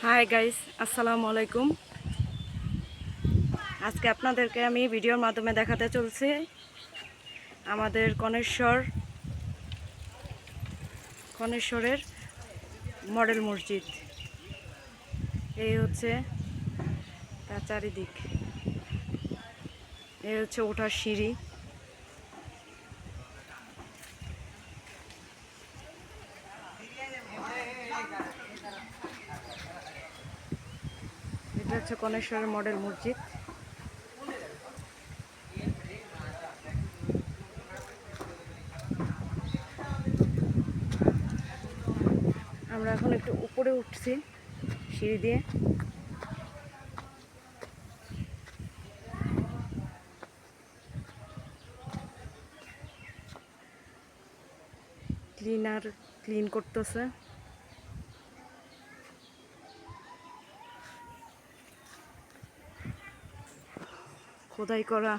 Hi guys, আসসালামু আলাইকুম। আজকে আপনাদেরকে আমি ভিডিওর মাধ্যমে দেখাতে চলছি আমাদের কনেশ্বরের মডেল মসজিদ। এই হচ্ছে তার চারিদিক, এই হচ্ছে ওঠার সিঁড়ি। এটা হচ্ছে কনেশ্বরের মডেল মসজিদ। আমরা এখন একটু উপরে উঠছি সিঁড়ি দিয়ে। ক্লিন করতেছে। খোদাই করা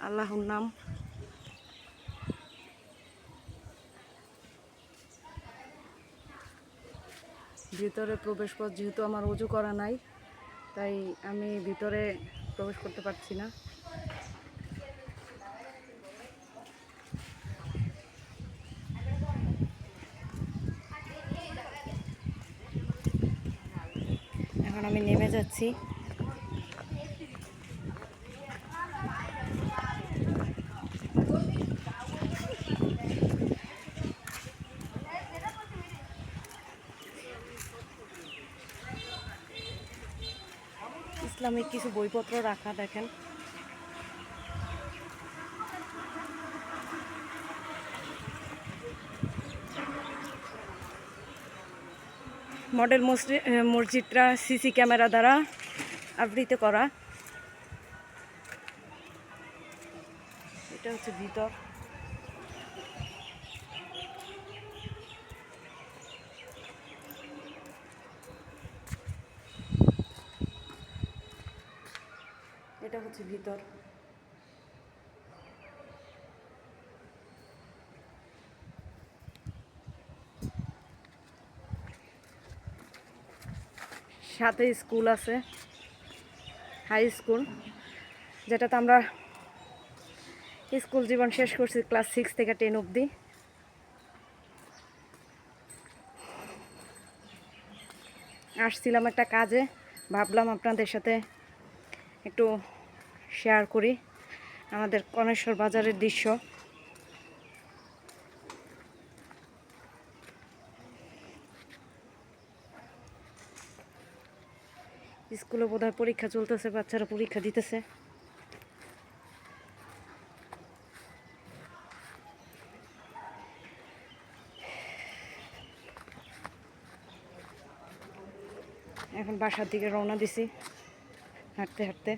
আল্লাহর নাম। ভিতরে প্রবেশ পথ, যেহেতু আমার ওযু করা নাই তাই আমি ভিতরে প্রবেশ করতে পারছি না। এখন আমি নেমে যাচ্ছি। ইসলামিক কিছু বইপত্র রাখা, দেখেন। মডেল মসজিদটা সিসি ক্যামেরা দ্বারা আবৃত করা। এটা হচ্ছে ভিতর। এটা হচ্ছে ভিতর। সাথে স্কুল আছে, হাই স্কুল, যেটাতে আমরা স্কুল জীবন শেষ করছি ক্লাস 6 থেকে 10 অবধি। আসছিলাম একটা কাজে, ভাবলাম আপনাদের সাথে একটু শেয়ার করি আমাদের কনেশ্বর বাজারের দৃশ্য। স্কুলে বোধহয় পরীক্ষা চলতেছে, বাচ্চারা পরীক্ষা দিতেছে। এখন বাসার দিকে রওনা দিছি হাঁটতে হাঁটতে।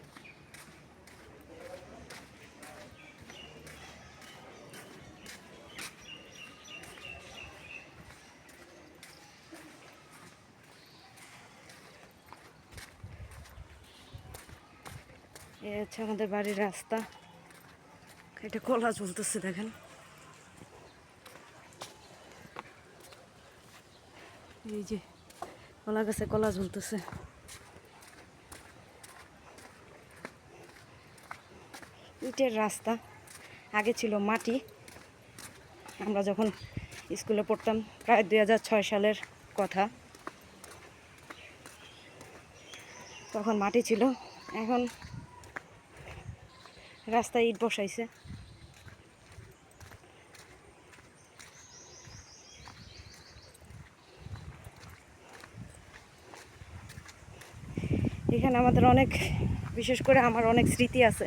এ হচ্ছে আমাদের বাড়ির রাস্তা। এটা কলা ঝুলতেছে, দেখেন। এই যে কলা গাছে কলা ঝুলতেছে। ইটের রাস্তা, আগে ছিল মাটি। আমরা যখন স্কুলে পড়তাম, প্রায় 2006 সালের কথা, তখন মাটি ছিল। এখন রাস্তায় ইট বসাইছে। এখানে আমাদের অনেক, বিশেষ করে আমার অনেক স্মৃতি আছে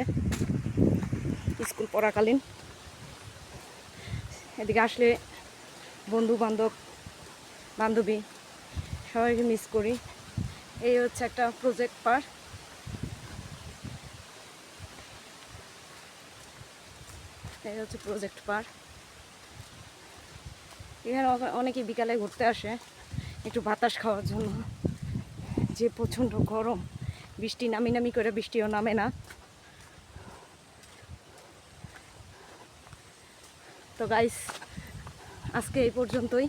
স্কুল পড়াকালীন। এদিকে আসলে বন্ধু বান্ধবী সবাইকে মিস করি। এই হচ্ছে একটা প্রজেক্ট পার্ক। এই হচ্ছে প্রজেক্ট পার্ক। এখানে অনেকে বিকালে ঘুরতে আসে একটু বাতাস খাওয়ার জন্য। যে প্রচণ্ড গরম, বৃষ্টি নামি নামি করে, বৃষ্টিও নামে না। তো গাইস, আজকে এই পর্যন্তই।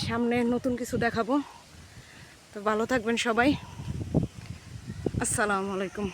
সামনে নতুন কিছু দেখাবো। তো ভালো থাকবেন সবাই। আসসালামু আলাইকুম।